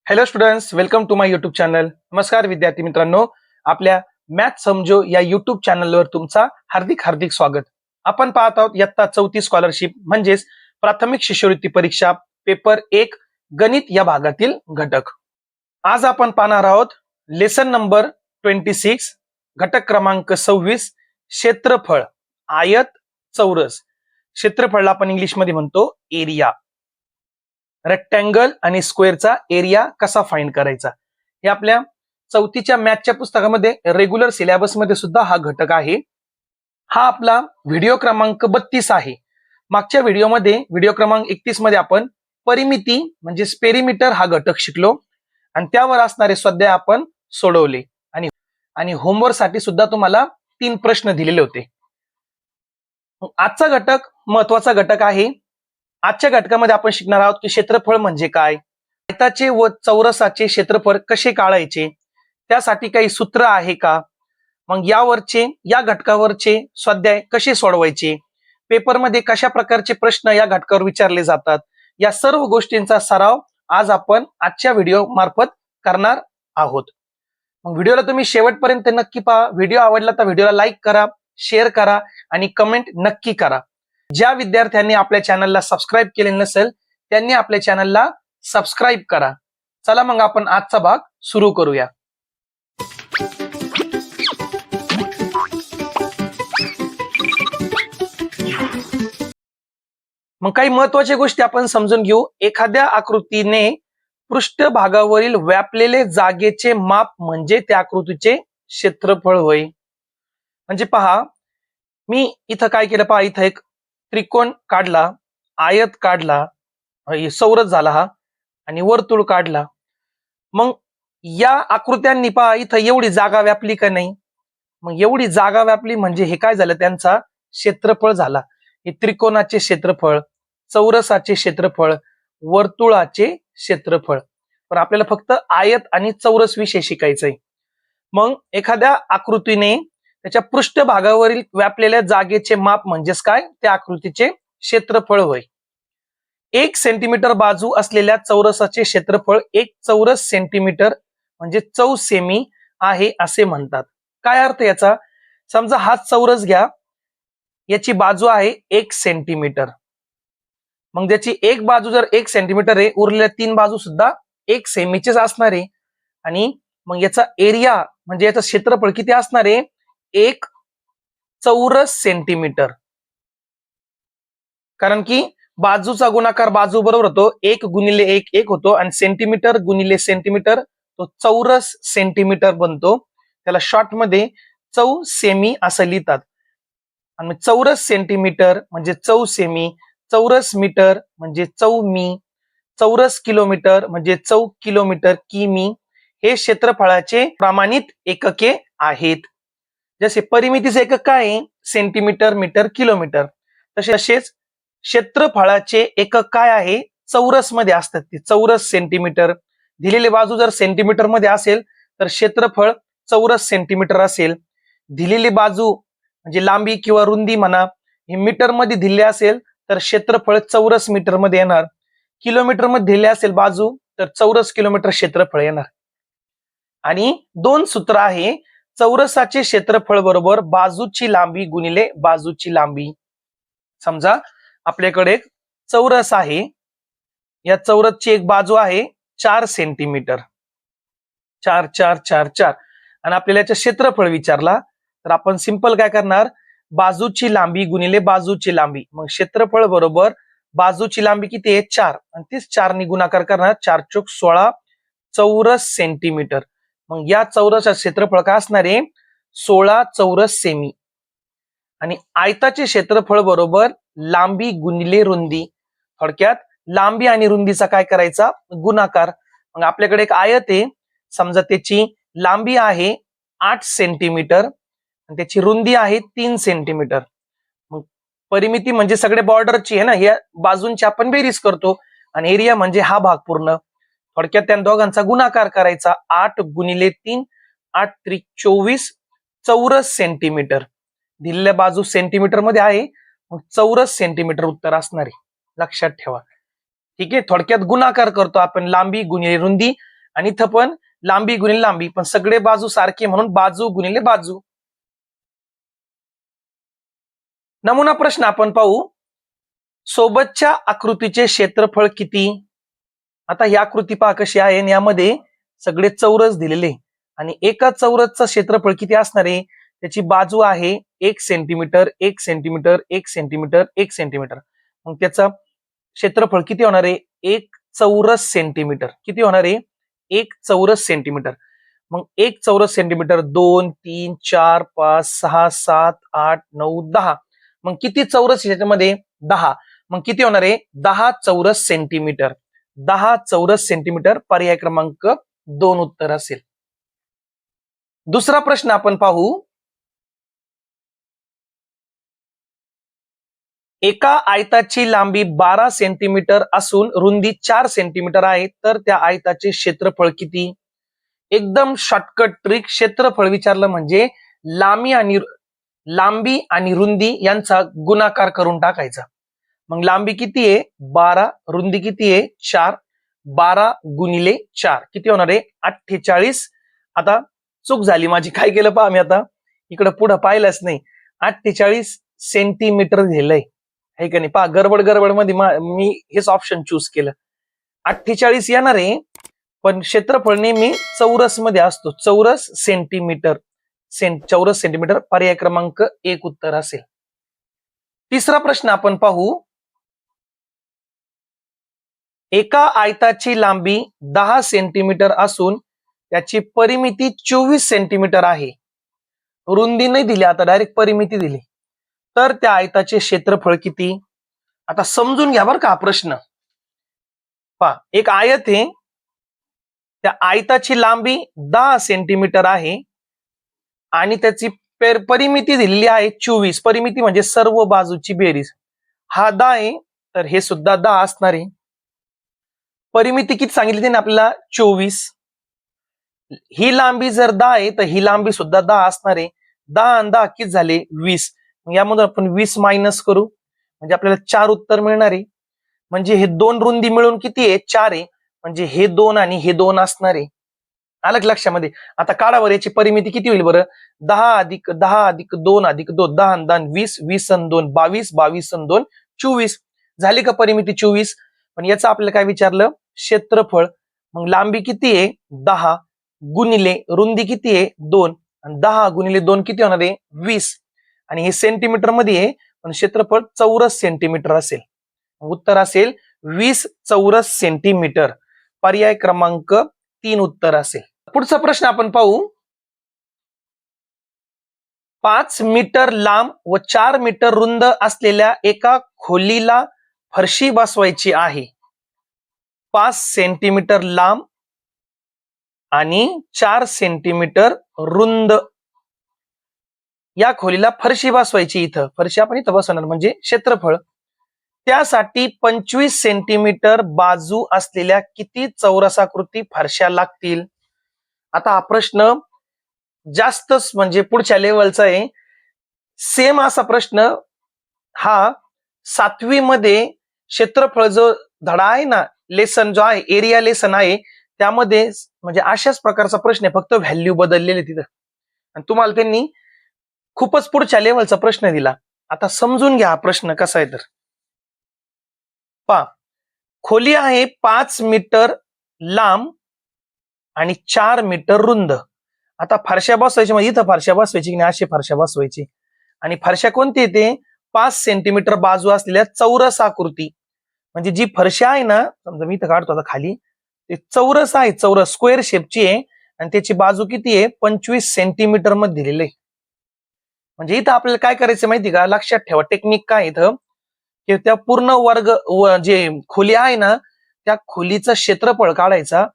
Hello students, welcome to my YouTube channel. नमस्कार विद्यार्थी मित्रांनो, आपल्या मॅथ समजो या युट्यूब चॅनलवर तुमचा हार्दिक हार्दिक स्वागत. आपण पाहत आहोत इयत्ता 4थी स्कॉलरशिप म्हणजेच प्राथमिक शिष्यवृत्ती परीक्षा पेपर 1 गणित या भागातील घटक. आज आपण पाहणार आहोत लेसन नंबर 26 घटक क्रमांक 26 क्षेत्रफळ आयत चौरस. क्षेत्रफळला आपण इंग्लिश मध्ये म्हणतो एरिया. रेक्टँगल आणि स्क्वेअरचा एरिया कसा फाइंड करायचा हे आपल्या 4थीच्या मॅथच्या पुस्तकामध्ये रेग्युलर सिलेबस मध्ये सुद्धा हा घटक आहे. हा आपला व्हिडिओ क्रमांक 32 आहे. मागच्या व्हिडिओमध्ये व्हिडिओ क्रमांक 31 मध्ये आपण परिमिती म्हणजे पेरिमीटर हा घटक शिकलो आणि त्यावर असणारे स्वाध्याय आपण सोडवले आणि होमवर्क साठी सुद्धा तुम्हाला 3 प्रश्न दिलेले होते. आजचा घटक महत्वाचा घटक आहे. आजच्या घटकामध्ये आपण शिकणार आहोत की क्षेत्रफळ म्हणजे काय, आयताचे व चौरसाचे क्षेत्रफळ कसे काढायचे, त्यासाठी काही सूत्र आहे का, मग या घटकावरचे स्वाध्याय कसे सोडवायचे, पेपरमध्ये कशा प्रकारचे प्रश्न या घटकावर विचारले जातात, या सर्व गोष्टींचा सराव आज आपण आजच्या व्हिडिओ मार्फत करणार आहोत. मग व्हिडिओला तुम्ही शेवटपर्यंत नक्की पहा. व्हिडिओ आवडला तर व्हिडिओला लाईक करा, शेअर करा आणि कमेंट नक्की करा. ज्या विद्यार्थ्यांनी आपल्या चॅनलला सबस्क्राईब केले नसेल त्यांनी आपल्या चॅनलला सबस्क्राईब करा. चला मग आपण आजचा भाग सुरू करूया. मग काही महत्वाच्या गोष्टी आपण समजून घेऊ. एखाद्या आकृतीने पृष्ठभागावरील व्यापलेले जागेचे माप म्हणजे त्या आकृतीचे क्षेत्रफळ होय. म्हणजे पहा, मी इथं काय केलं पहा, इथं एक त्रिकोण काढला, आयत काढला, चौरस झाला हा, आणि वर्तुळ काढला. मग या आकृत्यांनी पहा इथं एवढी जागा व्यापली का नाही. मग एवढी जागा व्यापली म्हणजे हे काय झालं, त्यांचा क्षेत्रफळ झाला. हे त्रिकोणाचे क्षेत्रफळ, चौरसाचे क्षेत्रफळ, वर्तुळाचे क्षेत्रफळ. पण आपल्याला फक्त आयत आणि चौरस विषय शिकायचंय. मग एखाद्या आकृतीने त्याच्या पृष्ठभागावरील व्यापलेल्या जागेचे माप म्हणजेच काय, त्या आकृतीचे क्षेत्रफळ होय. 1 सेंटीमीटर बाजू असलेल्या चौरसाचे क्षेत्रफळ 1 चौरस सेंटीमीटर म्हणजे 4 सेमी आहे असे म्हणतात. काय अर्थ याचा, समजा हा चौरस घ्या, याची बाजू आहे 1 सेंटीमीटर. मग त्याची एक बाजू जर 1 सेंटीमीटर आहे, उरलेल्या 3 बाजू सुद्धा 1 सेमीचेच असणार आहे. आणि मग याचा एरिया म्हणजे याचं क्षेत्रफळ किती असणार आहे, 1 चौरस सेंटीमीटर. कारण की बाजूचा गुणाकार बाजू बरोबर होतो, 1 गुणिले 1 1 होतो, आणि सेंटीमीटर गुणिले सेंटीमीटर तो चौरस सेंटीमीटर बनतो. त्याला शॉर्ट मध्ये चौ सेमी असं लिहितात. आणि चौरस सेंटीमीटर म्हणजे 4 सेमी, चौरस मीटर म्हणजे 4 मी, चौरस किलोमीटर म्हणजे 4 किलोमीटर किमी हे क्षेत्रफळाचे प्रमाणित एकके आहेत. जसे परिमितीचे एकक काय आहे, सेंटीमीटर, मीटर, किलोमीटर, तसेच क्षेत्रफळाचे एकक काय आहे, चौरस मध्ये असतात ते. चौरस सेंटीमीटर, दिलेली बाजू जर सेंटीमीटर मध्ये असेल तर क्षेत्रफळ चौरस सेंटीमीटर असेल. दिलेली बाजू म्हणजे लांबी किंवा रुंदी म्हणा हे मीटर मध्ये दिले असेल तर क्षेत्रफळ चौरस मीटर मध्ये येणार. किलोमीटर मध्ये दिले असेल बाजू तर चौरस किलोमीटर क्षेत्रफळ येणार. आणि 2 सूत्र आहे, चौरसाचे क्षेत्रफळ बरोबर बाजूची लांबी गुणिले बाजूची लांबी. समजा आपल्याकडे एक चौरस आहे, या चौरसची एक बाजू आहे 4 सेंटीमीटर, 4 4 4 4, आणि आपल्याला याचं क्षेत्रफळ विचारला तर आपण सिंपल काय करणार, बाजूची लांबी गुणिले बाजूची लांबी. मग क्षेत्रफळ बरोबर बाजूची लांबी किती आहे, 4, आणि तीच 4 ने गुणाकार करणार, 4 चौक 16 चौरस सेंटीमीटर. मग या चौरसाचे क्षेत्रफळ काय असणार आहे, 16 चौरस सेमी. आणि आयताचे क्षेत्रफळ बरोबर लांबी गुणिले रुंदी. थोडक्यात लांबी आणि रुंदीचा काय करायचा, गुणाकार. मग आपल्याकडे एक आयत आहे, समजा त्याची लांबी आहे 8 सेंटीमीटर आणि त्याची रुंदी आहे 3 सेंटीमीटर. मग परिमिती म्हणजे सगळे बॉर्डरची आहे ना, या बाजूंची आपण बेरीज करतो, आणि एरिया म्हणजे हा भाग पूर्ण. थोडक्यात त्या दोघांचा गुणाकार करायचा, 8 गुणिले 3 8 त्रिक 24 चौरस सेंटीमीटर. दिलेल्या बाजू सेंटीमीटर मध्ये आहे, मग चौरस सेंटीमीटर उत्तर असणार आहे, लक्षात ठेवा. ठीक आहे, थोडक्यात गुणाकार करतो आपण, लांबी गुणिले रुंदी आणि इथं पण लांबी गुणिले लांबी, पण सगळे बाजू सारखे म्हणून बाजू गुणिले बाजू. नमुना प्रश्न आपण पाहू. सोबतच्या आकृतीचे क्षेत्रफळ किती? आता ही आकृती पहा कशी आहे. यामध्ये सगळे चौरस दिलेले आणि एका चौरसचं क्षेत्रफळ किती असणार आहे? त्याची बाजू आहे 1 सेंटीमीटर, 1 सेंटीमीटर, 1 सेंटीमीटर, 1 सेंटीमीटर. मग त्याचं क्षेत्रफळ किती होणार आहे? 1 चौरस सेंटीमीटर. किती होणार आहे? 1 चौरस सेंटीमीटर. मग 1 चौरस सेंटीमीटर 2, 3, 4, 5, 6, 7, 8, 9, 10. मग किती चौरस याच्यामध्ये? 10. मग किती होणार आहे? 10 चौरस सेंटीमीटर. 10 चौरस सेंटीमीटर पर्याय क्रमांक 2 उत्तर असेल. दुसरा प्रश्न आपण पाहू. एका आयताची लांबी 12 सेंटीमीटर असून रुंदी 4 सेंटीमीटर आहे, तर त्या आयताचे क्षेत्रफळ किती? एकदम शॉर्टकट ट्रिक. क्षेत्रफळ विचारलं म्हणजे लांबी आणि रुंदी यांचा गुणाकार करून टाकायचा. मग लांबी किती आहे? 12. रुंदी किती आहे? 4. 12 गुणिले 4 किती होणार आहे? 48. आता चूक झाली माझी. काय केलं पहा, मी आता इकडे पुढे पाहिलंच नाही. 48 सेंटीमीटर दिलंय, आहे का नाही? पहा, गडबड मध्ये मी हेच ऑप्शन चूज केलं. 48 येणार आहे, पण क्षेत्रफळ नेहमी चौरस मध्ये असतो. चौरस सेंटीमीटर. चौरस सेंटीमीटर पर्याय क्रमांक 1 उत्तर असेल. तिसरा प्रश्न आपण पाहू. एका आयताची लांबी 10 सेंटीमीटर असून त्याची परिमिती 24 सेंटीमीटर आहे. रुंदी नाही दिली, आता डायरेक्ट परिमिती दिली. तर त्या आयताचे क्षेत्रफळ किती? आता समजून घ्या बरं का हा प्रश्न. पहा, एक आयत आहे, त्या आयताची लांबी 10 सेंटीमीटर आहे आणि त्याची परिमिती दिलेली आहे 24. परिमिती म्हणजे सर्व बाजूची बेरीज. हा 10 आहे, तर हे सुद्धा 10 असणार आहे. परिमिती किती सांगितली त्याने आपल्याला? 24. ही लांबी जर 10 आहे, तर ही लांबी सुद्धा 10 असणार आहे. 10 आणि 10 किती झाले? 20. यामधून आपण 20 मायनस करू म्हणजे आपल्याला 4 उत्तर मिळणार आहे. म्हणजे हे दोन रुंदी मिळून किती आहे? 4 आहे. म्हणजे हे 2 आणि हे 2 असणार आहे. आलं लक्षामध्ये? आता काढावर याची परिमिती किती होईल बरं? 10 अधिक 10 अधिक 2 अधिक 2 10 आणि 10 20. 20 आणि 2 22. 22 आणि 2 24. झाली का परिमिती 24? पण याचं आपल्याला काय विचारलं? क्षेत्रफळ. मग लांबी किती आहे? 10 गुणिले रुंदी किती आहे? 2. आणि 10 गुणिले 2 किती होणार आहे? 20. आणि हे सेंटीमीटर मध्ये आहे, पण क्षेत्रफळ चौरस सेंटीमीटर असेल. उत्तर असेल 20 चौरस सेंटीमीटर. पर्याय क्रमांक 3 उत्तर असेल. पुढचा प्रश्न आपण पाहू. 5 मीटर लांब व 4 मीटर रुंद असलेल्या एका खोलीला फरशी बसवायची आहे. 5 सेंटीमीटर लांब आणि 4 सेंटीमीटर रुंद या खोलीला फरशी बसवायची. इथं फरशी आपण इथं बसवणार म्हणजे क्षेत्रफळ. त्यासाठी 25 सेंटीमीटर बाजू असलेल्या किती चौरसाकृती फरशा लागतील? आता हा प्रश्न जास्तच म्हणजे पुढच्या लेवलचा आहे. सेम असा प्रश्न हा 7वी मध्ये क्षेत्रफळ जो धडा आहे ना, लेसन जो आहे, एरिया लेसन आहे, त्यामध्ये म्हणजे अशाच प्रकारचा प्रश्न आहे, फक्त व्हॅल्यू बदललेले तिथं. आणि तुम्हाला त्यांनी खूपच पुढच्या लेवलचा प्रश्न दिला. आता समजून घ्या हा प्रश्न कसा आहे तर. पहा, खोली आहे 5 मीटर लांब आणि 4 मीटर रुंद. आता फरशा बसवायची म्हणजे इथं फरशा बसवायची की नाही, अशी फरशा बसवायची. आणि फरशा कोणती येते? 5 सेंटीमीटर बाजू असलेल्या चौरस आकृती. म्हणजे जी फरशा आहे ना, समजा मी इथं काढतो आता खाली, ते चौरस आहे, चौरस स्क्वेअर शेपची आहे आणि त्याची बाजू किती आहे? 25 सेंटीमीटर मध्ये दिलेली आहे. म्हणजे इथं आपल्याला काय करायचं माहिती का? लक्षात ठेवा टेक्निक काय इथं, की त्या पूर्ण वर्ग जे खोली आहे ना, त्या खोलीचं क्षेत्रफळ काढायचा,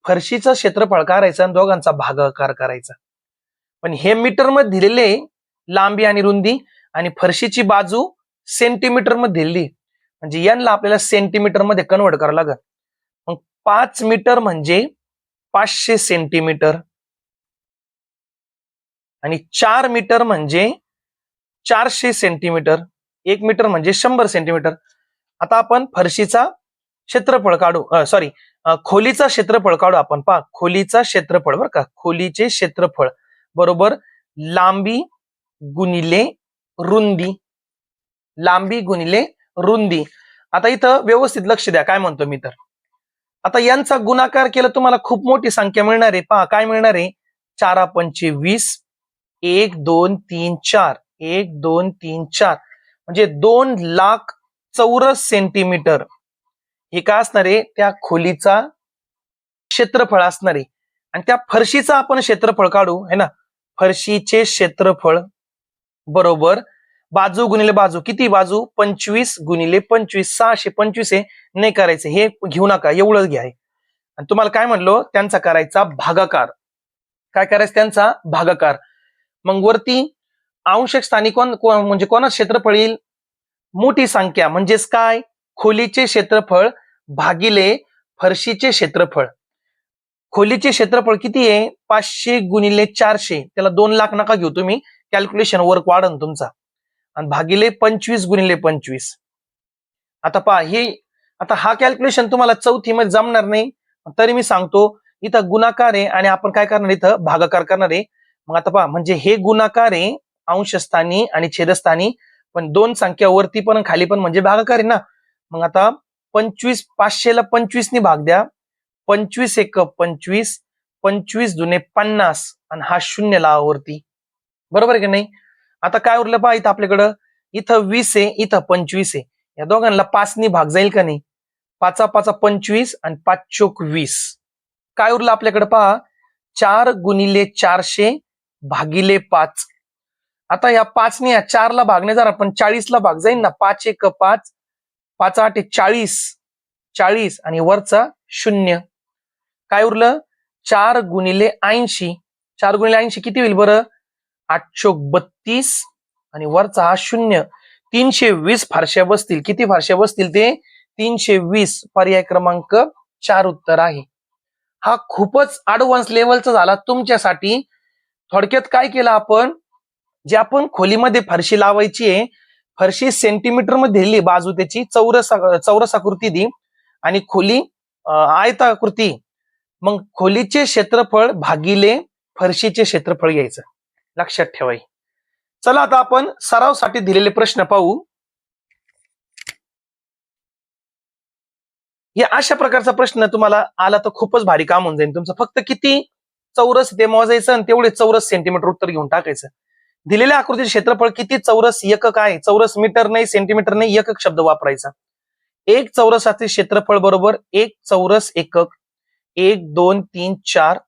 फरशीचं क्षेत्रफळ काढायचं आणि दोघांचा भागाकार करायचा. पण हे मीटर मध्ये दिलेले लांबी आणि रुंदी आणि फरशीची बाजू सेंटीमीटर मध्ये दिलेली, म्हणजे यांना आपल्याला सेंटीमीटर मध्ये कन्वर्ट करावं लागेल. मग 5 मीटर म्हणजे 500 सेंटीमीटर आणि 4 मीटर म्हणजे 400 सेंटीमीटर. 1 मीटर म्हणजे 100 सेंटीमीटर. आता आपण फरशीचा क्षेत्रफळ काढू, सॉरी खोलीचा क्षेत्रफळ काढू आपण. पहा, खोलीचा क्षेत्रफळ बरं का, खोलीचे क्षेत्रफळ बरोबर लांबी गुणिले रुंदी. लांबी गुणिले रुंदी. आता इथं व्यवस्थित लक्ष द्या काय म्हणतो मी तर. आता यांचा गुणाकार केला तुम्हाला खूप मोठी संख्या मिळणार आहे. पहा काय मिळणार आहे, 4 पंचे 20, 1 2 3 4, 1 2 3 4 म्हणजे 2 लाख चौरस सेंटीमीटर. हे काय असणार आहे, त्या खोलीचा क्षेत्रफळ असणार आहे. आणि त्या फरशीचा आपण क्षेत्रफळ काढू है ना. फरशीचे क्षेत्रफळ बरोबर बाजू गुणिले बाजू. किती बाजू, 25 गुणिले 25, 625 आहे. नाही करायचं, हे घेऊ नका, एवढंच घ्या. आणि तुम्हाला काय म्हणलो, त्यांचा करायचा भागाकार. काय करायचं, त्यांचा भागाकार. मग वरती आवश्यक स्थानी म्हणजे कोणाचं क्षेत्रफळ येईल, मोठी संख्या म्हणजेच काय, खोलीचे क्षेत्रफळ भागिले फरशीचे क्षेत्रफळ. खोलीचे क्षेत्रफळ किती आहे, 500 गुणिले 400, त्याला 2 लाख नका घेऊ तुम्ही, कॅल्क्युलेशन वर्क वाढन तुमचा. आणि भागिले 25 गुणिले 25. आता पहा हे, आता हा कॅल्क्युलेशन तुम्हाला चौथी मध्ये जमणार नाही, तरी मी सांगतो इथं गुणाकार आहे आणि आपण काय करणार, इथं भागाकार करणार आहे. मग आता पहा, म्हणजे हे गुणाकार आहे अंशस्थानी आणि छेदस्थानी, पण दोन संख्या वरती पण खाली पण म्हणजे भागाकार आहे ना. मग आता 25, 500 ला 25 ने भाग द्या, 25 एक 25, 25 दुने 50 आणि हा 0 लावा वरती. बरोबर आहे की नाही. आता काय उरलं पहा, इथं आपल्याकडं इथं 20 आहे, इथं 25 आहे. या दोघांना 5 ने भाग जाईल का नाही, 5 5 25 आणि 5 चोक 20. काय उरलं आपल्याकडे पहा, 4 गुणिले 400 भागिले 5. आता या 5 ने या 4 ला भागणे जरा, पण 40 ला भाग जाईल ना. 5 एक 5, 5 8 40, 40 आणि वरचा 0. काय उरलं, 4 गुणिले 80. 4 गुणिले 80 किती होईल बरं, 8 चोक 32 आणि वरचा हा 0. 320 फारशा बसतील. किती फारशा बसतील ते, 320. पर्याय क्रमांक 4 उत्तर आहे. हा खूपच ऍडव्हान्स लेवलचा झाला तुमच्यासाठी. थोडक्यात काय केलं आपण, जे आपण खोलीमध्ये फरशी लावायची आहे, फरशी सेंटीमीटर मध्ये दिली, बाजू त्याची चौरस आकृती दी आणि खोली आयताकृती. मग खोलीचे क्षेत्रफळ भागिले फरशीचे क्षेत्रफळ घ्यायचं, लक्षात ठेवाय. चला आता आपण सरावसाठी दिलेले प्रश्न पाहू. या अशा प्रकारचा प्रश्न तुम्हाला आला तर खूपच भारी काम होऊन जाईल तुमचं. फक्त किती चौरस ते मोजायचं आणि तेवढे चौरस सेंटीमीटर उत्तर घेऊन टाकायचं. दिलेल्या आकृतीचे क्षेत्रफळ किती चौरस एकक आहे, चौरस मीटर नाही, सेंटीमीटर नाही, एकक शब्द वापरायचा. एक चौरसाचे क्षेत्रफळ बरोबर एक चौरस एकक. 1 2 3 4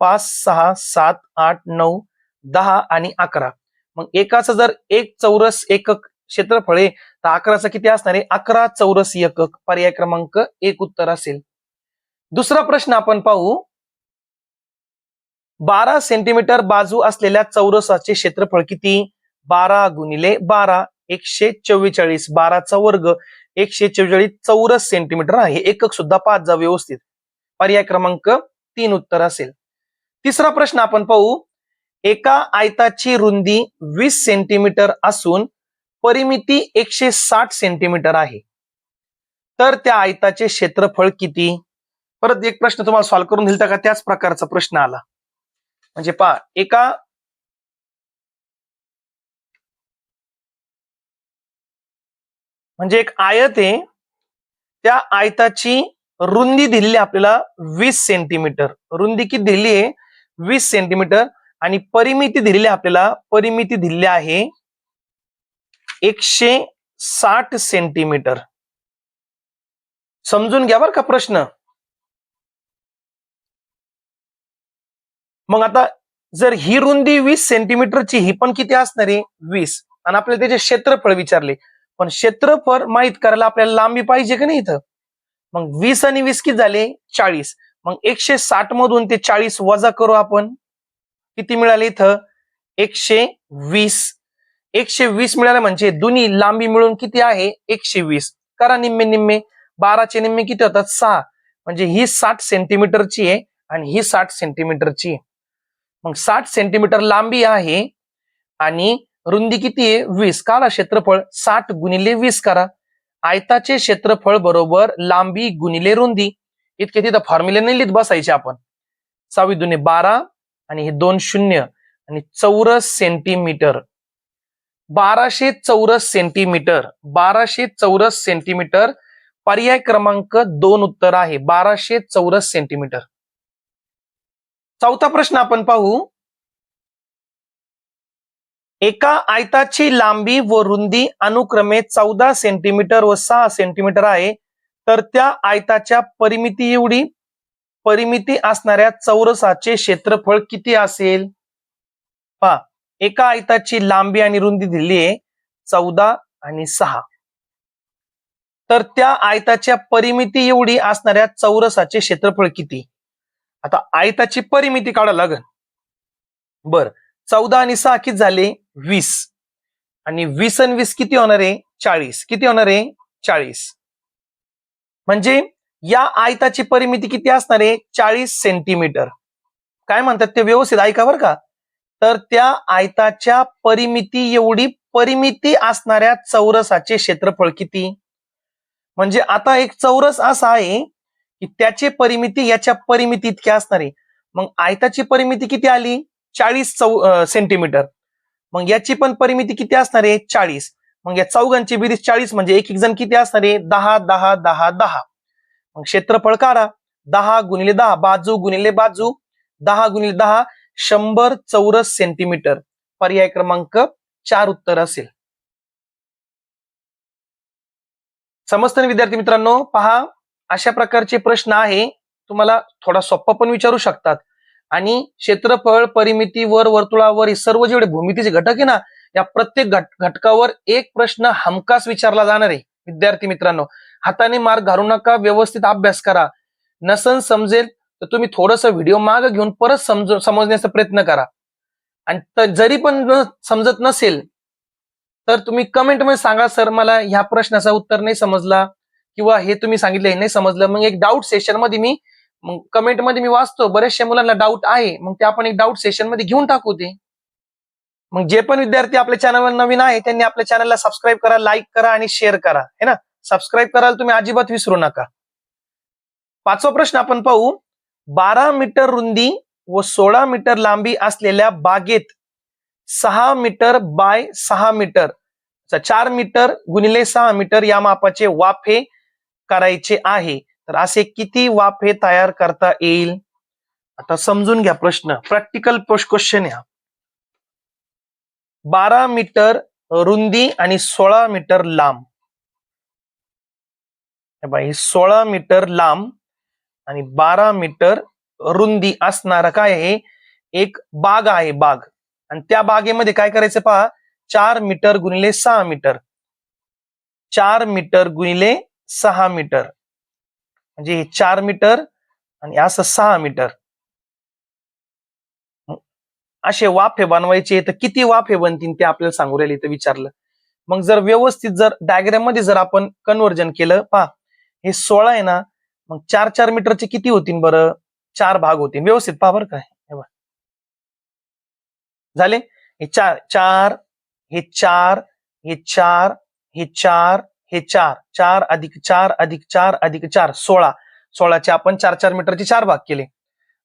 5 6 7 8 9 10 आणि 11. मग एकाचं जर एक चौरस एकक क्षेत्रफळ आहे तर 11चा किती असणार आहे, 11 चौरस एकक. पर्याय क्रमांक 1 उत्तर असेल. दुसरा प्रश्न आपण पाहू. 12 सेंटीमीटर बाजू असलेल्या चौरसाचे क्षेत्रफळ किती, 12 गुणिले 12 144. 12चा वर्ग 144 चौरस सेंटीमीटर आहे. एकक सुद्धा पाच जा व्यवस्थित. पर्याय क्रमांक 3 उत्तर असेल. तिसरा प्रश्न आपण पाहू. एका आयताची रुंदी 20 सेंटीमीटर असून परिमिती 160 सेंटीमीटर आहे, तर त्या आयताचे क्षेत्रफळ किती. परत एक प्रश्न तुम्हाला सॉल्व्ह करून दिलता का, त्याच प्रकारचा प्रश्न आला. म्हणजे पहा, म्हणजे एक आयत आहे, त्या आयताची रुंदी दिलेली आपल्याला 20 सेंटीमीटर. रुंदी किती दिलेली आहे, 20 सेंटीमीटर. आणि परिमिती दिलेली आपल्याला, परिमिती दिलेली आहे 160 सेंटीमीटर. समजून घ्या बरं का प्रश्न. मग आता जर ही रुंदी 20 सेंटीमीटरची, ही पण किती असणार आहे 20, आणि आपल्याला त्याचे क्षेत्रफळ विचारले, पण क्षेत्रफळ माहित करायला आपल्याला लांबी पाहिजे का नाही इथं. मग 20 आणि 20 किती झाले 40. मग 160 मधून ते 40 वजा करू आपण, किती मिळाले इथं 120. 120 मिळाले म्हणजे दोन्ही लांबी मिळून किती आहे 120. करा निम्मे निम्मे, 12चे निम्मे किती होतात 6. म्हणजे ही 60 सेंटीमीटरची आहे आणि ही 60 सेंटीमीटरची आहे. मग 60 सेंटीमीटर लांबी आहे आणि रुंदी किती आहे 20. काढा क्षेत्रफळ, 60 गुणिले 20 करा. आयताचे क्षेत्रफळ बरोबर लांबी गुणिले रुंदी. इतके तिथं फॉर्म्युले नाही लिहित बसायचे आपण. 6 दुने 12 आणि हे 2 शून्य आणि चौरस सेंटीमीटर. 1200 चौरस सेंटीमीटर. 1200 चौरस सेंटीमीटर. पर्याय क्रमांक 2 उत्तर आहे 1200 चौरस सेंटीमीटर. चौथा प्रश्न आपण पाहू. एका आयताची लांबी व रुंदी अनुक्रमे 14 सेंटीमीटर व 6 सेंटीमीटर आहे, तर त्या आयताच्या परिमिती असणाऱ्या चौरसाचे क्षेत्रफळ किती असेल? पहा, एका आयताची लांबी आणि रुंदी दिली आहे 14 आणि 6, तर त्या आयताच्या परिमिती एवढी असणाऱ्या चौरसाचे क्षेत्रफळ किती? आता आयताची परिमिती काढायला लागेल. बर, 14 आणि 6 किती झाले? 20. आणि 20 आणि 20 किती होणार आहे? 40. किती होणार आहे? 40. म्हणजे या आयताची परिमिती किती असणार आहे? 40 सेंटीमीटर. काय म्हणतात ते व्यवस्थित ऐका बरं का. तर त्या आयताच्या परिमिती एवढी परिमिती असणाऱ्या चौरसाचे क्षेत्रफळ किती? म्हणजे आता एक चौरस असा आहे की त्याची परिमिती याच्या परिमिती इतकी असणार आहे. मग आयताची परिमिती किती आली? 40 सेंटीमीटर. मग याची पण परिमिती किती असणार आहे? 40. मग या चौघांची बेरीज 40 म्हणजे एक एक जण किती असणार आहे? 10 10 10 10. मग क्षेत्रफळ काढा. 10 गुणिले 10 बाजू गुणिले बाजू 10 गुणिले 10 100 चौरस सेंटीमीटर. पर्याय क्रमांक 4 उत्तर असेल. समजतं ना विद्यार्थी मित्रांनो? पहा, अशा प्रकारचे प्रश्न आहे, तुम्हाला थोडा सोपा पण विचारू शकतात. आणि क्षेत्रफळ, परिमिती, वर्तुळावर हे सर्व जेवढे भूमितीचे घटक आहे ना, या प्रत्येक घटकावर एक प्रश्न हमखास विचारला जाणार आहे. विद्यार्थी मित्रांनो, हाताने मार्क घालू नका, व्यवस्थित अभ्यास करा. नसन समजेल तर तुम्ही थोडंसं व्हिडिओ मागे घेऊन परत समजण्याचा प्रयत्न करा. आणि जरी पण समजत नसेल तर तुम्ही कमेंट मध्ये सांगा, सर मला ह्या प्रश्नाचं उत्तर नाही समजला किंवा हे तुम्ही सांगितलं हे नाही समजलं. मग एक डाऊट सेशन मध्ये मी कमेंट मध्ये मी वाचतो, बरेचशा मुलांना डाऊट आहे, मग ते आपण एक डाऊट सेशन मध्ये घेऊन टाकू ते. मग जे पण विद्यार्थी आपल्या चॅनलवर नवीन आहे त्यांनी आपल्या चॅनलला सबस्क्राईब करा, लाईक करा आणि शेअर करा, है ना. सबस्क्राईब करायला तुम्ही अजिबात विसरू नका. पाचवा प्रश्न आपण पाहू. 12 मीटर रुंदी व 16 मीटर लांबी असलेल्या बागेत 6 मीटर बाय 6 मीटर 4 मीटर गुणिले 6 मीटर या मापाचे वाफे करायचे आहे, तर असे किती वाफे तयार करता येईल? आता समजून घ्या प्रश्न, प्रॅक्टिकल क्वेश्चन आहे. 12 मीटर रुंदी आणि 16 मीटर लांब. 16 मीटर लांब आणि 12 मीटर रुंदी असणारा काय आहे? एक बाग आहे, बाग. आणि त्या बागेमध्ये काय करायचं पहा, 4 मीटर गुणिले 6 मीटर 4 मीटर गुणिले 6 मीटर म्हणजे हे 4 मीटर आणि असं 6 मीटर असे वाफे बनवायचे. तर किती वाफे बनतील ते आपल्याला सांगू राहिले तर विचारलं. मग जर व्यवस्थित जर डायग्राम मध्ये जर आपण कन्व्हर्जन केलं, पहा हे 16 आहे ना, मग 4 4 मीटरचे किती होतील बरं? 4 भाग होतील. व्यवस्थित पहा बरं काय झाले. हे 4 4 हे 4 हे 4 हे 4 हे 4 4 अधिक 4 अधिक 4 अधिक 4 16. 16चे आपण 4 4 मीटरचे 4 भाग केले.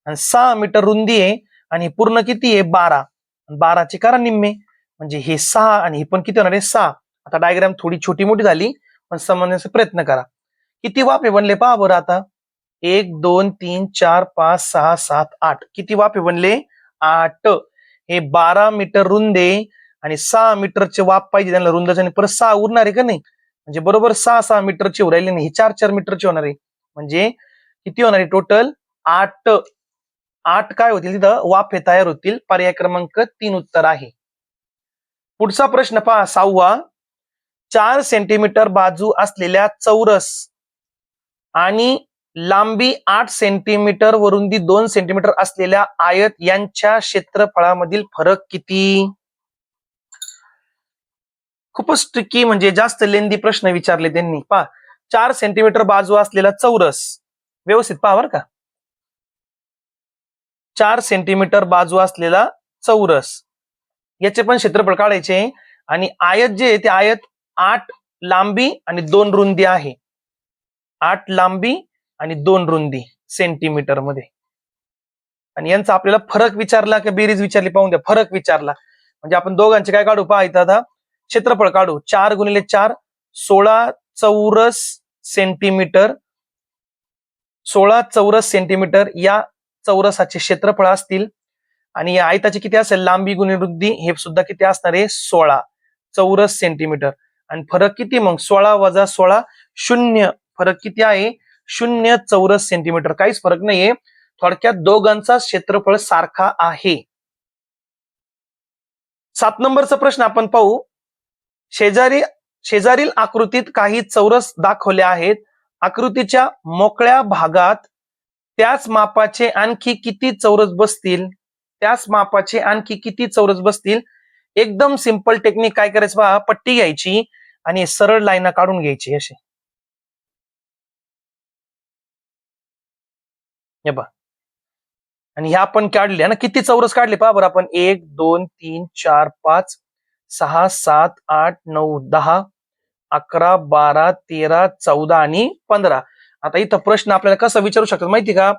आणि 6 मीटर रुंदी आहे आणि पूर्ण किती आहे? 12. 12चे करा निम्मे म्हणजे हे 6 आणि हे पण किती होणार आहे? 6. आता डायग्राम थोडी छोटी मोठी झाली पण समजण्याचा प्रयत्न करा. किती वाफे बनले पहा बरं आता. 1 2 3 4 5 6 7 8. किती वाफे बनले? 8. हे 12 मीटर रुंदे आणि 6 मीटरचे वाफ पाहिजे त्यांना रुंदाचे, आणि परत 6 उरणार आहे का नाही, म्हणजे बरोबर 6 6 मीटरचे उरायले नाही, हे 4 4 मीटरचे होणार आहे. म्हणजे किती होणार आहे टोटल? 8. 8 काय होतील तिथं? वाफे तयार होतील. पर्याय क्रमांक 3 उत्तर आहे. पुढचा प्रश्न पहा 6वा. 4 सेंटीमीटर बाजू असलेल्या चौरस आणि लांबी 8 सेंटीमीटर व रुंदी 2 सेंटीमीटर असलेल्या आयत यांच्या क्षेत्रफळामधील फरक किती? खूपच ट्रिकी, म्हणजे जास्त लेंदी प्रश्न विचारले त्यांनी. पहा, 4 सेंटीमीटर बाजू असलेला चौरस, व्यवस्थित पहा बरं का. 4 सेंटीमीटर बाजू असलेला चौरस, याचे पण क्षेत्रफळ काढायचे. आणि आयत जे ते आयत 8 लांबी आणि 2 रुंदी आहे. 8 लांबी आणि 2 रुंदी सेंटीमीटर मध्ये. आणि यांचा आपल्याला फरक विचारला की बेरीज विचारली पाहून द्या. फरक विचारला म्हणजे आपण दोघांचे काय काढू पहा इथं आता क्षेत्रफळ काढू. 4 गुणिले 4 16 चौरस सेंटीमीटर. 16 चौरस सेंटीमीटर या चौरसाचे क्षेत्रफळ असतील. आणि या आयताचे किती असेल लांबी गुणिले रुंदी हे सुद्धा किती असणार आहे 16 चौरस सेंटीमीटर. आणि फरक किती मग 16 वजा 16 0. फरक किती आहे 0 चौरस सेंटीमीटर. काहीच फरक नाहीये. थोडक्यात दोघांचा क्षेत्रफळ सारखा आहे. 7 नंबरचा प्रश्न आपण पाहू. शेजारील आकृतीत काही चौरस दाखवले आहेत. आकृतीच्या मोकळ्या भागात त्याच मापाचे आणखी किती चौरस बसतील. त्याच मापाचे आणखी किती चौरस बसतील. एकदम सिंपल टेक्निक काय करायचं पहा. पट्टी घ्यायची आणि सरळ लाईन काढून घ्यायची अशी. हे पहा आणि ह्या आपण काढल्या ना किती चौरस काढले पहा बरं आपण 1 2 3 4 5 6 7 8 9 10 11 12 13 14 आणि 15. आता इथं प्रश्न आपल्याला कसा विचारू शकतात माहिती का.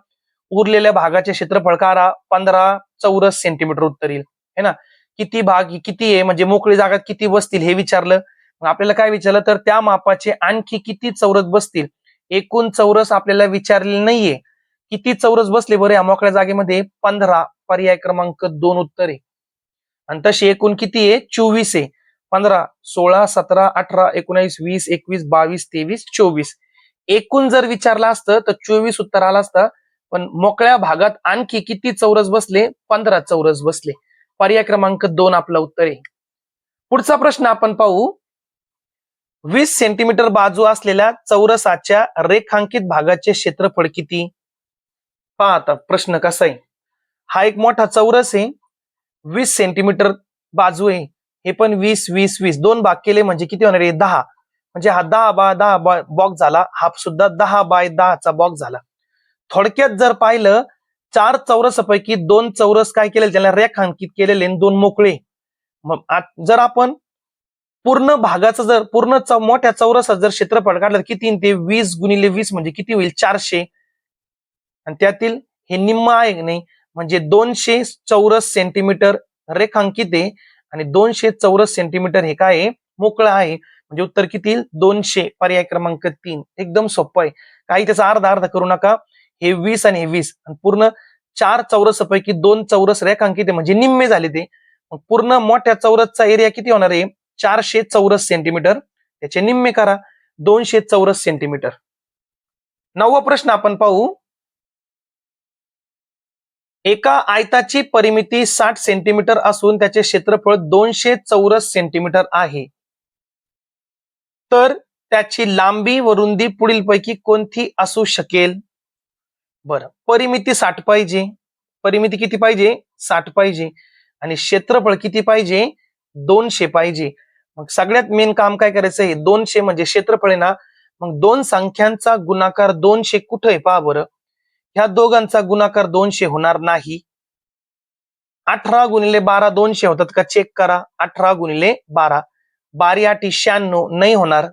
उरलेल्या भागाचे क्षेत्रफळ काढा 15 चौरस सेंटीमीटर उत्तर येईल है ना. किती भाग किती आहे म्हणजे मोकळी जागा किती बसतील हे विचारलं. मग आपल्याला काय विचारलं तर त्या मापाचे आणखी किती चौरस बसतील. एकूण चौरस आपल्याला विचारलेले नाहीये. किती चौरस बसले बरं या मोकळ्या जागेमध्ये 15. पर्याय क्रमांक 2 उत्तर आहे. आणि तशी एकूण किती आहे 24 आहे. 15 16 17 18 19 20 21 22 23 24. एकूण जर विचारलं असतं तर 24 उत्तर आलं असतं. पण मोकळ्या भागात आणखी किती चौरस बसले 15 चौरस बसले. पर्याय क्रमांक 2 आपलं उत्तर आहे. पुढचा प्रश्न आपण पाहू. 20 सेंटीमीटर बाजू असलेल्या चौरसाच्या रेखांकित भागाचे क्षेत्रफळ किती. पहा आता प्रश्न कसा आहे. हा एक मोठा चौरस आहे. 20 सेंटीमीटर बाजू आहे. हे पण 20 20 20 दोन भाग केले म्हणजे किती होणार आहे 10. म्हणजे हा 10 बाय 10 बॉक्स झाला. हा सुद्धा 10 बाय 10 चा बॉक्स झाला. थोडक्यात जर पाहिलं 4 चौरसापैकी 2 चौरस काय केले त्याला रेखांकित केलेले 2 मोकळे. मग जर आपण पूर्ण भागाचं जर पूर्ण मोठ्या चौरसाचं जर क्षेत्रफळ काढलं किती ते 20 गुणिले 20 म्हणजे किती होईल 400. आणि त्यातील हे निम्म आहे की नाही म्हणजे 200 चौरस सेंटीमीटर रेखांकित आहे आणि 200 चौरस सेंटीमीटर हे काय आहे मोकळं आहे. म्हणजे उत्तर किती 200. पर्याय क्रमांक 3. एकदम सोपं आहे. काही त्याचा अर्धा अर्धा करू नका. हे 20 आणि हे 20 आणि पूर्ण 4 चौरसापैकी 2 चौरस रेखांकित आहे म्हणजे निम्मे झाले ते. पूर्ण मोठ्या चौरसचा एरिया किती होणार आहे 400 चौरस सेंटीमीटर. त्याचे निम्मे करा 200 चौरस सेंटीमीटर. 9वा प्रश्न आपण पाहू. एका आयताची परिमिती 60 सेंटीमीटर असून त्याचे क्षेत्रफळ 200 चौरस सेंटीमीटर आहे. तर त्याची लांबी व रुंदी पुढीलपैकी कोणती असू शकेल. बरं परिमिती 60 पाहिजे. परिमिती किती पाहिजे 60 पाहिजे आणि क्षेत्रफळ किती पाहिजे 200 पाहिजे. मग सगळ्यात मेन काम काय करायचं आहे 200 म्हणजे क्षेत्रफळ आहे ना. मग दोन संख्यांचा गुणाकार 200 कुठे आहे पहा बरं. ह्या दोघांचा गुणाकार 200 होणार नाही. 18 गुणिले 12 200 होतात का चेक करा. 18 गुणिले 12 12 8 96 नाही होणार.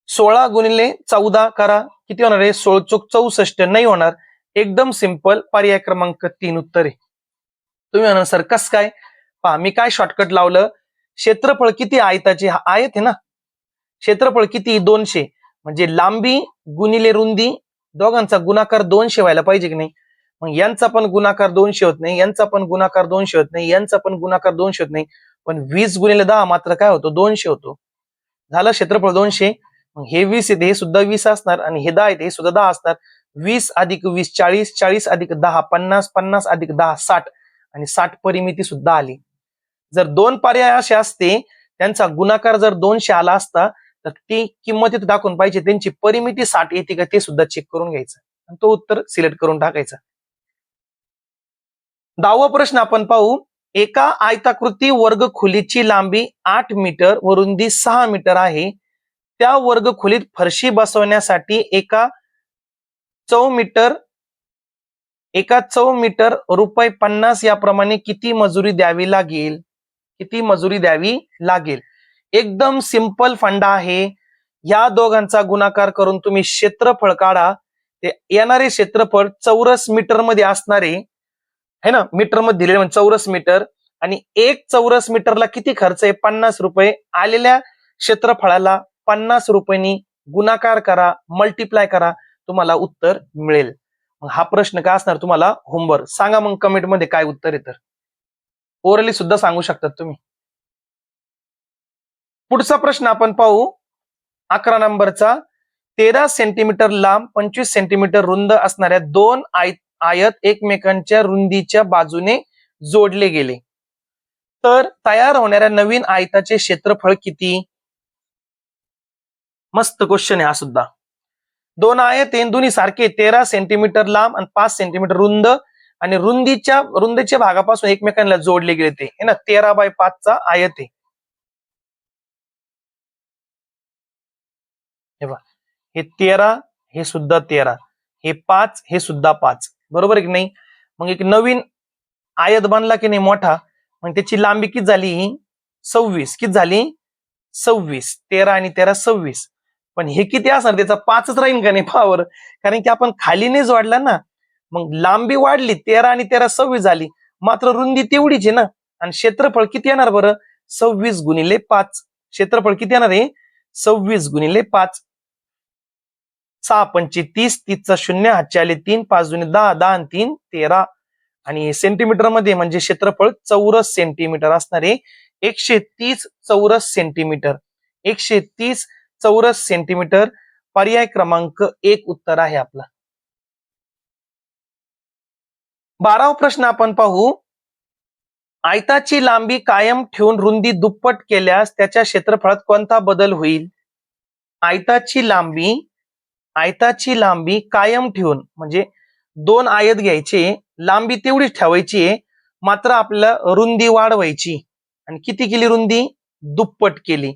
16 गुणिले 14 करा किती होणार आहे 16 चोक 64 नाही होणार. एकदम सिंपल. पर्याय क्रमांक 3 उत्तर आहे. तुम्ही म्हणा सर कस काय पहा मी काय शॉर्टकट लावलं. क्षेत्रफळ किती आयताचे हा आयत आहे ना. क्षेत्रफळ किती 200 म्हणजे लांबी गुणिले रुंदी दोघांचा गुणाकार 200 व्हायला पाहिजे की नाही. मग यांचा पण गुणाकार 200 होत नाही. यांचा पण गुणाकार 200 होत नाही. यांचा पण गुणाकार 200 होत नाही. पण 20 गुणिले 10 मात्र काय होतो 200 होतो. झालं क्षेत्रफळ 200. मग हे 20 येते हे सुद्धा 20 असणार आणि हे 10 येते हे सुद्धा 10 असणार. 20 अधिक 20 40 40 अधिक 10 50 50 अधिक 10 60 आणि 60 परिमिती सुद्धा आली. जर दोन पर्याय असे असते त्यांचा गुणाकार जर 200 आला असता तर ती किंमत इथे दाखवून पाहिजे त्यांची परिमिती 60 येते का ते सुद्धा चेक करून घ्यायचं आणि तो उत्तर सिलेक्ट करून टाकायचा. 10वा प्रश्न आपण पाहू. एका आयताकृती वर्गखोलीची लांबी 8 मीटर व रुंदी 6 मीटर आहे. त्या वर्गखोलीत फरशी बसवण्यासाठी एका चौमीटर रुपये 50 याप्रमाणे किती मजुरी द्यावी लागेल. किती मजुरी द्यावी लागेल. एकदम सिंपल फंडा आहे. या दोघांचा गुणाकार करून तुम्ही क्षेत्रफळ काढा. ते येणारे क्षेत्रफळ चौरस मीटर मध्ये असणारे है ना, मीटर मध्ये दिलेले म्हणजे चौरस मीटर. आणि एक चौरस मीटरला किती खर्च आहे? 50 रुपये. आलेल्या क्षेत्रफळाला 50 रुपयांनी गुणाकार करा, मल्टिप्लाय करा, तुम्हाला उत्तर मिळेल. मग हा प्रश्न काय असणार तुम्हाला होमवर्क? सांगा मग कमेंट मध्ये काय उत्तर आहे. तर ओरली सुद्धा सांगू शकतात तुम्ही. पुढचा प्रश्न आपण पाहू 11 नंबरचा. 13 सेंटीमीटर लांब 25 सेंटीमीटर रुंद असणाऱ्या दोन आयत एकमेकांच्या रुंदीच्या बाजूने जोडले गेले तर तयार होणाऱ्या नवीन आयताचे क्षेत्रफळ किती? मस्त क्वेश्चन आहे हा सुद्धा. दोन आयत दोन्ही सारखे 13 सेंटीमीटर लांब आणि 5 सेंटीमीटर रुंद आणि रुंदीच्या भागापासून एकमेकांना जोडले गेले ते है ना. 13x5 चा आयत आहे. हे 13, हे सुद्धा 13, हे 5, हे सुद्धा 5, बरोबर आहे की नाही. मग एक नवीन आयत बनला की नाही मोठा, मग त्याची लांबी किती झाली? 26. किती झाली? 26. 13 आणि 13 26. पण हे किती असणार? त्याचा 5च राहील का नाही पावर, कारण की आपण खाली नाही जोडला ना. मग लांबी वाढली, 13 आणि 13 26 झाली, मात्र रुंदी तेवढीच आहे ना. आणि क्षेत्रफळ किती येणार बरं? 26 गुणिले 5. क्षेत्रफळ किती येणार आहे? 26 गुणिले 5. 6 पंचे 30, 30चा 0, हातचे आले 3, 5 दुणे 10, 10 आणि 3 13. आणि सेंटीमीटर मध्ये म्हणजे क्षेत्रफळ चौरस सेंटीमीटर असणारे 130 चौरस सेंटीमीटर. 130 चौरस सेंटीमीटर. पर्याय क्रमांक 1 उत्तर आहे आपला. 12वा प्रश्न आपण पाहू. आयताची लांबी कायम ठेवून रुंदी दुप्पट केल्यास त्याच्या क्षेत्रफळात कोणता बदल होईल? आयताची लांबी कायम ठेवून म्हणजे दोन आयत घ्यायचे, लांबी तेवढीच ठेवायची आहे, मात्र आपल्याला रुंदी वाढवायची. आणि किती केली रुंदी? दुप्पट केली.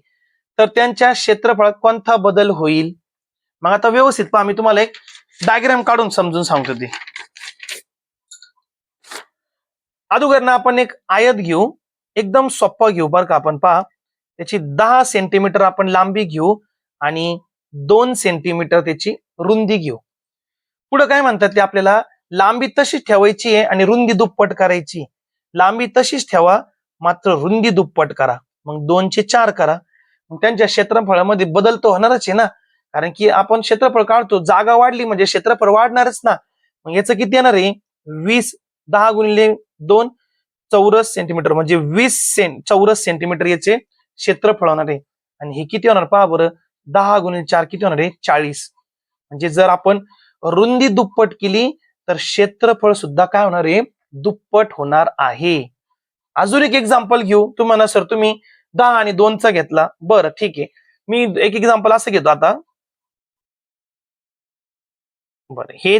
तर त्यांच्या क्षेत्रफळात कोणता बदल होईल? मग आता व्यवस्थित पहा, मी तुम्हाला एक डायग्राम काढून समजून सांगतो. ते अगोदर आपण एक आयत घेऊ, एकदम सोपा घेऊ बरं का. आपण पहा, त्याची 10 सेंटीमीटर आपण लांबी घेऊ आणि 2 सेंटीमीटर त्याची रुंदी घेऊ. पुढे काय म्हणतात ते आपल्याला लांबी तशीच ठेवायची आहे आणि रुंदी दुप्पट करायची. लांबी तशीच ठेवा, मात्र रुंदी दुप्पट करा. मग 2 चे 4 करा. मग त्यांच्या क्षेत्रफळामध्ये बदल तो होणारच आहे ना, कारण की आपण क्षेत्रफळ काढतो, जागा वाढली म्हणजे क्षेत्रफळ वाढणारच ना. मग याचं किती येणार आहे? 20. 10 गुणिले 2 चौरस सेंटीमीटर म्हणजे 20 चौरस सेंटीमीटर याचे क्षेत्रफळ होणार आहे. आणि हे किती होणार पहा बरं, 10 गुणिले 4 किती होणार आहे? 40. म्हणजे जर आपण रुंदी दुप्पट केली तर क्षेत्रफळ सुद्धा काय होणार आहे? दुप्पट होणार आहे. अजून एक एक्झाम्पल घेऊ. तुम्हाला सर तुम्ही 10 आणि 2 चा घेतला, बरं ठीक आहे, मी एक एक्झाम्पल असं घेतो आता. बरं, हे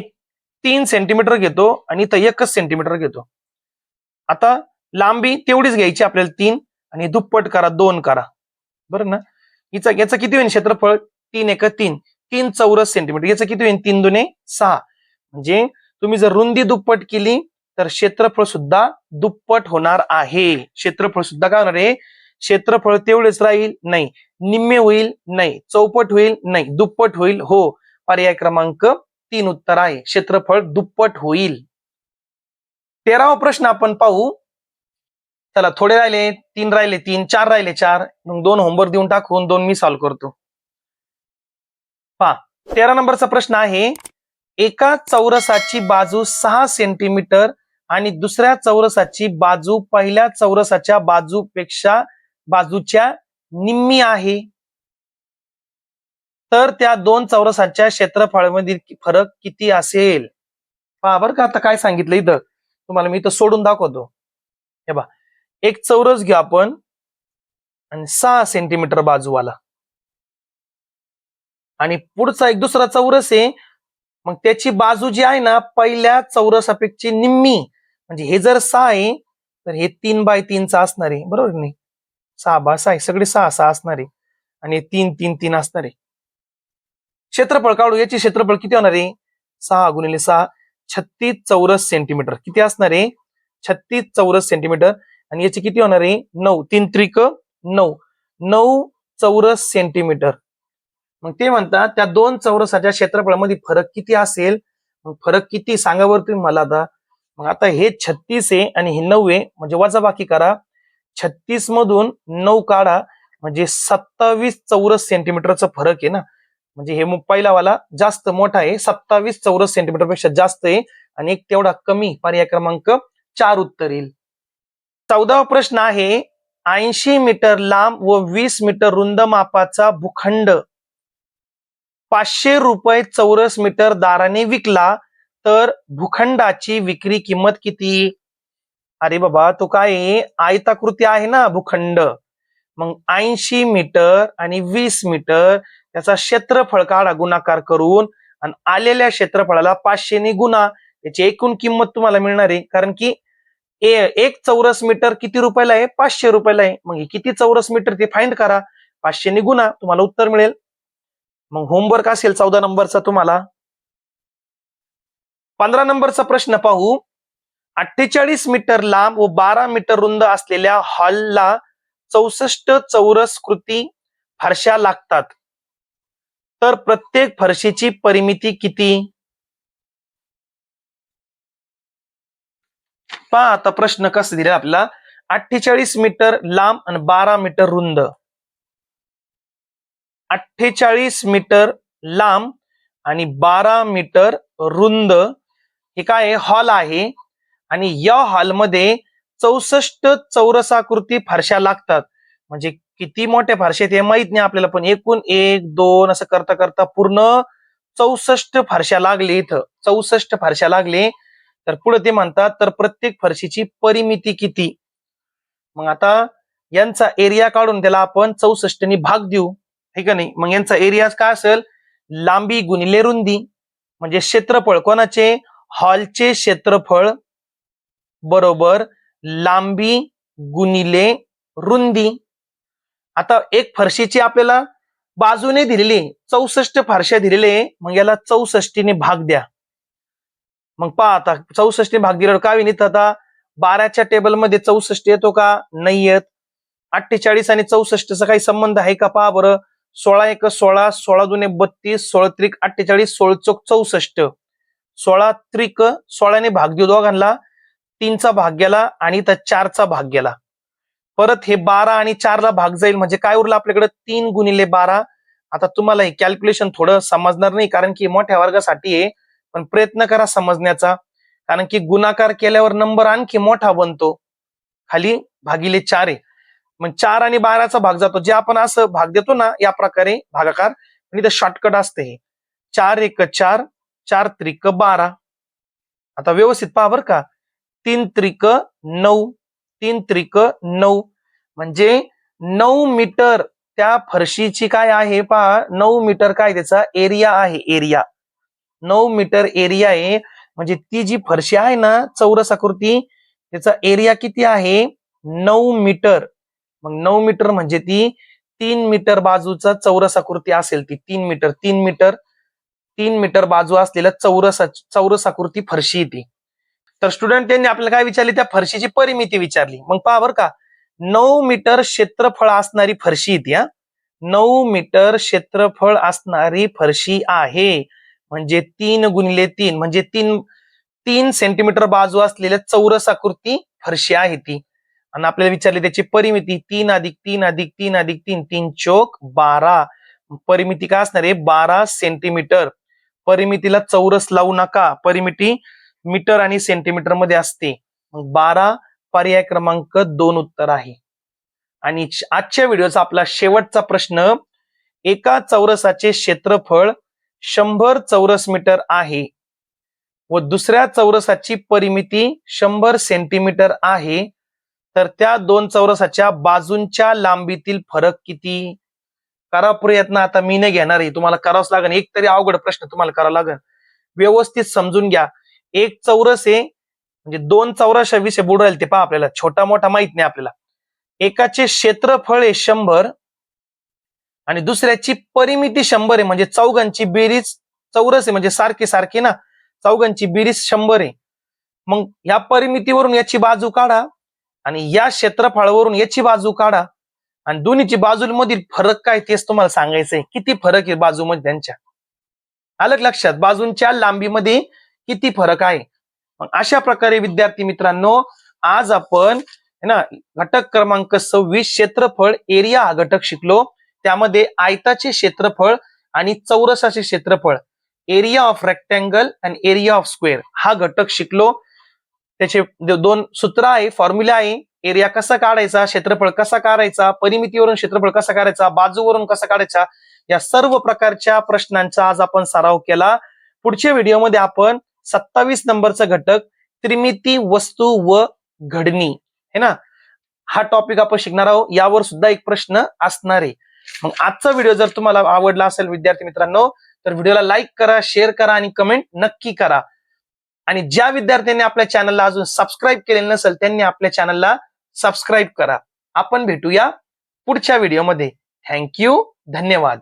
3 सेंटीमीटर घेतो आणि इथं 1 सेंटीमीटर घेतो. आता लांबी तेवढीच घ्यायची आपल्याला 3 आणि दुप्पट करा, 2 करा, बरं ना. याचं किती होईल क्षेत्रफळ? 3 1 3, 3 चौरस सेंटीमीटर. याचं किती होईल? 3 2 6. म्हणजे तुम्ही जर रुंदी दुप्पट केली तर क्षेत्रफळ सुद्धा दुप्पट होणार आहे. क्षेत्रफळ सुद्धा काय होणार आहे? क्षेत्रफळ तेवढेच राहील? नाही. निम्मे होईल? नाही. चौपट होईल? नाही. दुप्पट होईल? हो. पर्याय क्रमांक 3 उत्तर आहे. क्षेत्रफळ दुप्पट होईल. 13वा प्रश्न आपण पाहू. चला, थोडे राहिले, 3 राहिले, 3 4 राहिले, 4. मग 2 होमवर्क देऊन टाकून 2 मी सॉल्व्ह करतो. पहा, 13 नंबरचा प्रश्न आहे. एका चौरसाची बाजू 6 सेंटीमीटर आणि दुसऱ्या चौरसाची बाजू पहिल्या चौरसाच्या बाजूच्या निम्मी आहे, तर त्या दोन चौरसाच्या क्षेत्रफळामधील फरक किती असेल? पहा बरं का, आता काय सांगितलं इथं तुम्हाला, मी इथं सोडून दाखवतो. हे बघा, एक चौरस घेऊ आपण आणि 6 सेंटीमीटर बाजूवाला, आणि पुढचा एक दुसरा चौरस आहे, मग त्याची बाजू जी आहे ना पहिल्या चौरसापेक्षा निम्मी, म्हणजे हे जर 6 आहे तर हे 3x3 चा असणार आहे, बरोबर नाही? 6x6 आहे, सगळे 6 असणार आहे आणि 3 3 3 असणार आहे. क्षेत्रफळ काढू. याचे क्षेत्रफळ किती होणार आहे? 6 गुणिले 6 36 चौरस सेंटीमीटर. किती असणार आहे? 36 चौरस सेंटीमीटर. आणि याचे किती होणार आहे? 9 3 त्रिक 9 9 चौरस सेंटीमीटर. मग ते म्हणतात त्या दोन चौरसाच्या क्षेत्रफळामध्ये फरक किती असेल. मग फरक किती सांगा बरं तुम्ही मला आता. मग आता हे 36 आहे आणि हे 9 आहे, म्हणजे वजाबाकी करा. 36 मधून 9 काढा म्हणजे 27 चौरस सेंटीमीटरचा फरक आहे ना. म्हणजे हे पहिला वाला जास्त मोठा आहे, 27 चौरस सेंटीमीटर पेक्षा जास्त आहे आणि एक तेवढा कमी. पर्याय क्रमांक 4 उत्तर येईल. 14वा प्रश्न आहे 80 मीटर लांब व 20 मीटर रुंद मापाचा भूखंड 500 रुपये चौरस मीटर दाराने विकला तर भूखंडाची विक्री किंमत किती. अरे बाबा तो काय आहे, आयताकृती आहे ना भूखंड. मग 80 मीटर आणि 20 मीटर त्याचा क्षेत्रफळ काढा गुणाकार करून आणि आलेल्या क्षेत्रफळाला 500 ने गुणा. त्याची एकूण किंमत तुम्हाला मिळणार आहे, कारण की एक चौरस मीटर किती रुपयाला आहे, 500 रुपयाला आहे. मग किती चौरस मीटर ते फाइंड करा, 500 ने गुणा, तुम्हाला उत्तर मिळेल. मग होमवर्क असेल 14 नंबरचा तुम्हाला. 15 नंबरचा प्रश्न पाहू. 48 मीटर लांब व 12 मीटर रुंद असलेल्या हॉलला 64 चौरस कृती फरशा लागतात तर प्रत्येक फरशीची परिमिती किती. पहा आता प्रश्न कसं दिले आपल्याला. 48 मीटर लांब आणि 12 मीटर रुंद. 48 मीटर लांब आणि 12 मीटर रुंद हे काय हॉल आहे आणि या हॉलमध्ये 64 चौरसाकृती फरशा लागतात. म्हणजे किती मोठ्या फरशा ते माहित नाही आपल्याला, पण एकूण 1 2 असं करता करता पूर्ण 64 फरशा लागले. इथं 64 फरशा लागले. तर पुढे ते म्हणतात तर प्रत्येक फरशीची परिमिती किती. मग आता यांचा एरिया काढून त्याला आपण 64 ने भाग देऊ, हे का नाही. मग यांचा एरिया काय असेल, लांबी गुणिले रुंदी म्हणजे क्षेत्रफळ कोणाचे, हॉलचे क्षेत्रफळ बरोबर लांबी गुणिले रुंदी. आता एक फरशीची आपल्याला बाजूने दिलेली 64 फरशा दिलेले, मग याला 64 ने भाग द्या. मग पहा आता 64 ने भाग दिल्यावर काय होईल. आता 12च्या टेबलमध्ये 64 येतो का, नाही येत. 48 आणि 64चा काही संबंध आहे का, पहा बरं. 16 1 16, 16 2 32, 16 त्रिक 48, 16 चौक 64, 16 त्रिक 16 ने भाग देऊ दोघांना. 3चा भाग गेला आणि इथं 4चा भाग गेला. परत हे 12 आणि 4 ला भाग जाईल म्हणजे काय उरलं आपल्याकडे 3 गुणिले 12. आता तुम्हाला हे कॅल्क्युलेशन थोडं समजणार नाही कारण की मोठ्या वर्गासाठी आहे, पण प्रयत्न करा समजण्याचा. कारण की गुणाकार केल्यावर नंबर आणखी मोठा बनतो. खाली भागिले 4 आहे, मग 4 आणि 12चा भाग जातो. जे आपण असं भाग देतो ना या प्रकारे भागाकार, पण इथं शॉर्टकट असते हे. 4 1 4, 4 त्रिक 12. आता व्यवस्थित पहा बरं का. 3 त्रिक 9, 3 त्रिक 9 म्हणजे 9 मीटर त्या फरशीची काय आहे पहा. 9 मीटर काय त्याचा एरिया आहे, एरिया 9 मीटर एरिया आहे. म्हणजे ती जी फरशी आहे ना चौरस आकृती, त्याचा एरिया किती आहे, 9 मीटर. मग 9 मीटर म्हणजे ती 3 मीटर बाजूचा चौरस आकृती असेल ती. 3 मीटर बाजू असलेल्या चौरस आकृती फरशी ती. तर स्टुडंट त्यांनी आपल्याला काय विचारली, त्या फरशीची परिमिती विचारली. मग पहा बरं का, 9 मीटर क्षेत्रफळ असणारी फरशी ती. 9 मीटर क्षेत्रफळ असणारी फरशी आहे. म्हणजे 3 गुणिले 3 म्हणजे 3 सेंटीमीटर बाजू असलेल्या चौरस आकृती फरशी आहे ती. आणि आपल्याला विचारली त्याची परिमिती 3 अधिक 3 अधिक 3 अधिक 3, 3 चौक 12. परिमिती काय असणार आहे, 12 सेंटीमीटर. परिमितीला चौरस लावू नका, परिमिती मीटर आणि सेंटीमीटर मध्ये असते. मग 12 पर्याय क्रमांक 2 उत्तर आहे. आणि आजच्या व्हिडिओचा आपला शेवटचा प्रश्न. एका चौरसाचे क्षेत्रफळ 100 चौरस मीटर आहे व दुसऱ्या चौरसाची परिमिती 100 सेंटीमीटर आहे, तर त्या दोन चौरसाच्या बाजूंच्या लांबीतील फरक किती. करा प्रयत्न. आता मी नाही घेणार आहे, तुम्हाला करावंच लागेल. एक तरी अवघड प्रश्न तुम्हाला करावा लागेल. व्यवस्थित समजून घ्या. एक चौरस आहे म्हणजे 2 चौरसा विषय बुडाल ते पहा. आपल्याला छोटा मोठा माहित नाही आपल्याला. एकाचे क्षेत्रफळ आहे 100 आणि दुसऱ्याची परिमिती 100 आहे. म्हणजे चौघांची बेरीज, चौरस आहे म्हणजे सारखी सारखी ना, चौघांची बेरीज 100 आहे. मग या परिमितीवरून याची बाजू काढा आणि या क्षेत्रफळावरून याची बाजू काढा आणि दोन्हीची बाजूंमधील फरक काय तेच तुम्हाला सांगायचंय. किती फरक आहे बाजूमध्ये त्यांच्या, आलं का लक्षात? बाजूंच्या लांबीमध्ये किती फरक आहे. मग अशा प्रकारे विद्यार्थी मित्रांनो आज आपण है ना घटक क्रमांक 26 क्षेत्रफळ एरिया हा घटक शिकलो. त्यामध्ये आयताचे क्षेत्रफळ आणि चौरसाचे क्षेत्रफळ, एरिया ऑफ रेक्टँगल आणि एरिया ऑफ स्क्वेअर हा घटक शिकलो. त्याचे दोन सूत्र आहे, फॉर्म्युला आहे. एरिया कसा काढायचा, क्षेत्रफळ कसा काढायचा, परिमितीवरून क्षेत्रफळ कसा काढायचा, बाजूवरून कसा काढायचा, या सर्व प्रकारच्या प्रश्नांचा आज आपण सराव केला. पुढच्या व्हिडिओमध्ये आपण 27 नंबरचा घटक त्रिमिती वस्तू व घडणी है ना हा टॉपिक आपण शिकणार आहोत. यावर सुद्धा एक प्रश्न असणार आहे. मग आजचा व्हिडिओ जर तुम्हाला आवडला असेल विद्यार्थी मित्रांनो तर व्हिडिओला लाईक करा, शेअर करा आणि कमेंट नक्की करा. आणि ज्या विद्यार्थ्यांनी आपल्या चॅनलला अजून सबस्क्राईब केलेलं नसेल त्यांनी आपल्या चॅनलला सबस्क्राईब करा. आपण भेटूया पुढच्या व्हिडिओमध्ये. थँक्यू, धन्यवाद.